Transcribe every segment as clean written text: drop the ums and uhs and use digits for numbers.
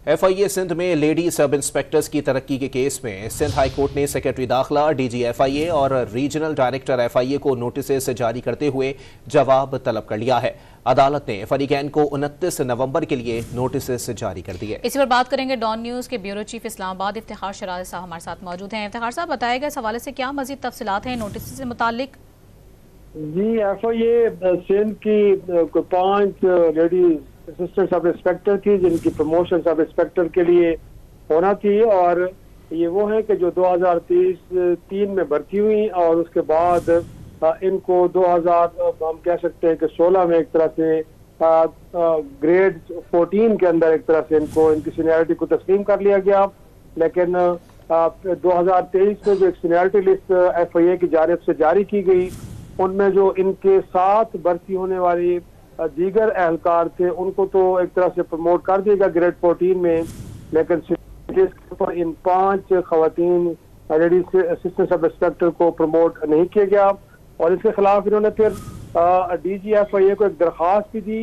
FIA Sindh में lady सब inspectors की तरक्की के केस में सिंध हाई कोर्ट ने सेक्रेटरी दाखिला, DG FIA और रीजनल डायरेक्टर FIA को नोटिस जारी करते हुए जवाब तलब कर लिया है। अदालत ने फरीकैन को 29 नवंबर के लिए नोटिस जारी कर दिए। इसी पर बात करेंगे। डॉन न्यूज के ब्यूरो चीफ इस्लामाबाद इफ्तिखार शराज साहब हमारे साथ मौजूद हैं। इफ्तिखार साहब, बताएगा इस हवाले से क्या मजीद तफसीलात हैं नोटिस से मुतालिक? जी, FIA सिंध की 5 लेडीज असिस्टेंट सब इंस्पेक्टर थी जिनकी प्रमोशन सब इंस्पेक्टर के लिए होना थी, और ये वो हैं कि जो 2023 में भर्ती हुई और उसके बाद इनको 2000 हम कह सकते हैं कि 16 में एक तरह से ग्रेड 14 के अंदर एक तरह से इनको इनकी सीनियरिटी को तस्लीम कर लिया गया। लेकिन 2023 में जो एक सीनियरिटी लिस्ट FIA की जानिब से जारी की गई, उनमें जो इनके साथ भर्ती होने वाली दीगर एहलकार थे उनको तो एक तरह से प्रमोट कर दिया गया ग्रेड 14 में, लेकिन इन 5 खवातीन लेडीज असिस्टेंट सब इंस्पेक्टर को प्रमोट नहीं किया गया। और इसके खिलाफ इन्होंने फिर DG FIA को एक दरख्वास्त भी दी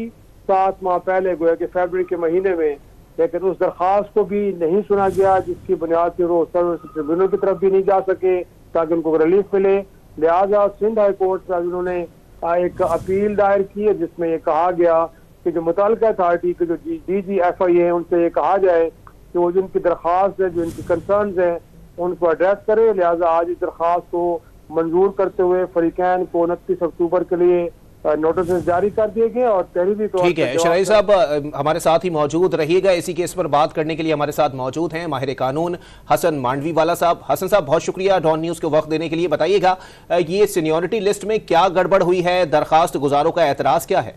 7 माह पहले, गोया कि फरवरी के महीने में, लेकिन उस दरख्वास्त को भी नहीं सुना गया, जिसकी बुनियाद पर वो सर्विस ट्रिब्यूनल की तरफ भी नहीं जा सके ताकि उनको रिलीफ मिले। लिहाजा सिंध हाई कोर्ट से उन्होंने एक अपील दायर की है जिसमें ये कहा गया कि जो मुतल्लिका अथॉरिटी के जो DG FIA है उनसे ये कहा जाए कि वो जिनकी दरख्वास्त है, जो इनकी कंसर्न्स हैं, उनको एड्रेस करे। लिहाजा आज इस दरख्वास्त को मंजूर करते हुए फरीकैन को 29 अक्टूबर के लिए नोटिस जारी कर दिए गए और तहरीरी तौर। ठीक है, शराई साहब हमारे साथ ही मौजूद रहिएगा। इसी केस पर बात करने के लिए हमारे साथ मौजूद हैं माहिर कानून हसन मांडवी वाला साहब। हसन साहब, बहुत शुक्रिया डॉन न्यूज को वक्त देने के लिए। बताइएगा ये सीनियरिटी लिस्ट में क्या गड़बड़ हुई है, दरखास्त गुजारों का एतराज क्या है?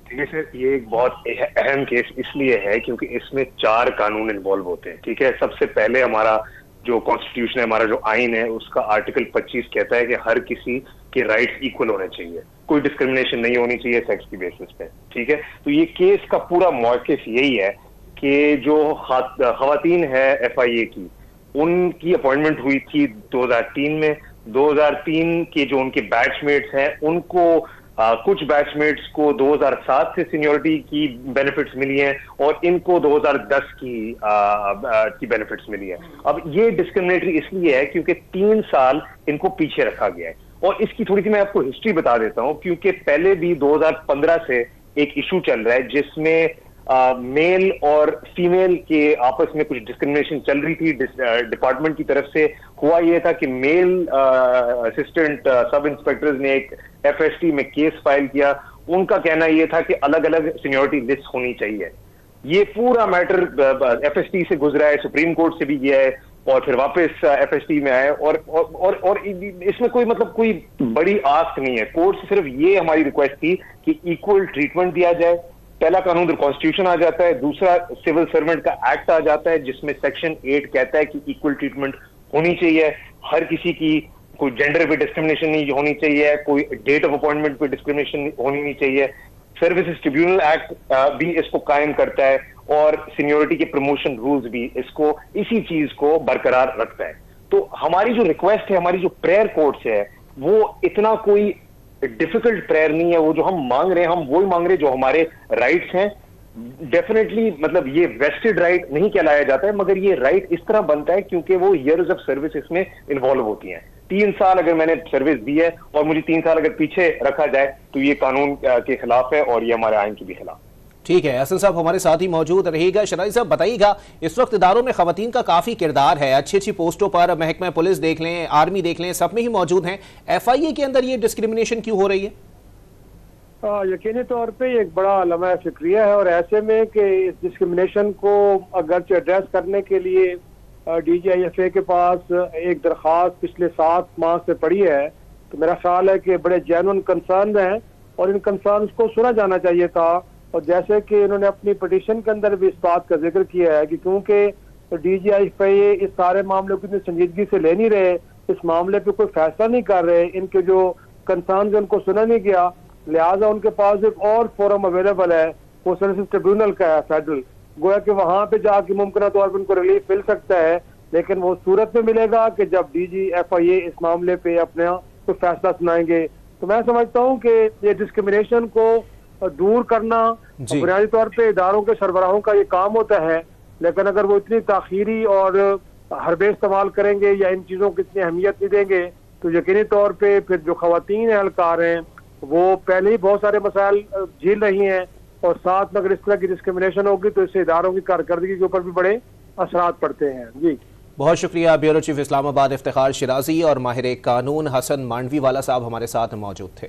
देखिए सर, ये एक बहुत अहम केस इसलिए है क्योंकि इसमें 4 कानून इन्वॉल्व होते हैं। ठीक है, सबसे पहले हमारा जो कॉन्स्टिट्यूशन है, हमारा जो आइन है, उसका आर्टिकल 25 कहता है कि हर किसी के राइट्स इक्वल होने चाहिए, कोई डिस्क्रिमिनेशन नहीं होनी चाहिए सेक्स की बेसिस पे। ठीक है, तो ये केस का पूरा मौक़िफ़ यही है कि जो खवातीन है FIA की, उनकी अपॉइंटमेंट हुई थी 2003 में। 2003 के जो उनके बैचमेट्स हैं उनको कुछ बैचमेट्स को 2007 से सीनियरिटी की बेनिफिट्स मिली हैं और इनको 2010 की बेनिफिट्स मिली है। अब ये डिस्क्रिमिनेटरी इसलिए है क्योंकि 3 साल इनको पीछे रखा गया है। और इसकी थोड़ी सी मैं आपको हिस्ट्री बता देता हूं, क्योंकि पहले भी 2015 से एक इशू चल रहा है जिसमें मेल और फीमेल के आपस में कुछ डिस्क्रिमिनेशन चल रही थी डिपार्टमेंट की तरफ से। हुआ यह था कि मेल असिस्टेंट सब इंस्पेक्टर्स ने एक FST में केस फाइल किया। उनका कहना यह था कि अलग अलग सीनियरिटी लिस्ट होनी चाहिए। ये पूरा मैटर FST से गुजरा है, सुप्रीम कोर्ट से भी गया है और फिर वापस FST में आए। और इसमें कोई कोई बड़ी आस्क नहीं है। कोर्ट से सिर्फ ये हमारी रिक्वेस्ट थी कि इक्वल ट्रीटमेंट दिया जाए। पहला कानून तो कॉन्स्टिट्यूशन आ जाता है, दूसरा सिविल सर्वेंट का एक्ट आ जाता है जिसमें सेक्शन 8 कहता है कि इक्वल ट्रीटमेंट होनी चाहिए। हर किसी की कोई जेंडर पे डिस्क्रिमिनेशन नहीं होनी चाहिए, कोई डेट ऑफ अपॉइंटमेंट पे डिस्क्रिमिनेशन होनी नहीं चाहिए। सर्विसेज ट्रिब्यूनल एक्ट भी इसको कायम करता है और सीनियरिटी के प्रमोशन रूल्स भी इसको इसी चीज को बरकरार रखता है। तो हमारी जो रिक्वेस्ट है, हमारी जो प्रेयर कोर्ट से है, वो इतना कोई डिफिकल्ट प्रेयर नहीं है। वो जो हम मांग रहे हैं, हम वही मांग रहे हैं जो हमारे राइट्स हैं। डेफिनेटली ये वेस्टेड राइट नहीं कहलाया जाता है, मगर ये राइट इस तरह बनता है क्योंकि वो ईयर्स ऑफ सर्विस इसमें इन्वॉल्व होती हैं। 3 साल अगर मैंने सर्विस दी है और मुझे 3 साल अगर पीछे रखा जाए तो ये कानून के खिलाफ है और ये हमारे आइन के भी खिलाफ। ठीक है, हसन साहब हमारे साथ ही मौजूद रहिएगा। शराई साहब, बताइएगा इस वक्त इदारों में खवातीन का काफी किरदार है, अच्छी अच्छी पोस्टों पर, महकमा पुलिस देख लें, आर्मी देख लें, सब में ही मौजूद हैं। FIA के अंदर ये डिस्क्रिमिनेशन क्यों हो रही है? यकीनी तौर पे एक बड़ा लम्हा फिक्रिया है और ऐसे में कि इस डिस्क्रिमिनेशन को अगर एड्रेस करने के लिए DG FIA के पास एक दरख्वास्त पिछले 7 माह से पड़ी है, तो मेरा ख्याल है कि बड़े जेन्युइन कंसर्न हैं और इन कंसर्न को सुना जाना चाहिए था। और जैसे कि इन्होंने अपनी पिटीशन के अंदर भी इस बात का जिक्र किया है कि क्योंकि DG FIA इस सारे मामले को इतनी संजीदगी से ले नहीं रहे, इस मामले पे कोई फैसला नहीं कर रहे, इनके जो कंसर्न उनको सुना नहीं गया, लिहाजा उनके पास एक और फोरम अवेलेबल है, वो सर्विसेज ट्रिब्यूनल का है फेडरल। गोया कि वहां पे जाके मुमकिन तौर पर उनको रिलीफ मिल सकता है, लेकिन वो सूरत में मिलेगा कि जब DG FIA इस मामले पे अपने कोई फैसला सुनाएंगे। तो मैं समझता हूँ कि ये डिस्क्रिमिनेशन को दूर करना बुनियादी तौर पे इदारों के सरबराहों का ये काम होता है, लेकिन अगर वो इतनी ताखीरी और हरबे इस्तेमाल करेंगे या इन चीज़ों की इतनी अहमियत नहीं देंगे तो यकीनी तौर पे फिर जो खवातीन एहलकार हैं वो पहले ही बहुत सारे मसाइल झेल रही हैं, और साथ में अगर इस तरह की डिस्क्रिमिनेशन होगी तो इससे इदारों की कारकर्दगी के ऊपर भी बड़े असरात पड़ते हैं। जी बहुत शुक्रिया। ब्यूरो चीफ इस्लामाबाद इफ्तिखार शिराजी और माहिर कानून हसन मांडवी वाला साहब हमारे साथ मौजूद थे।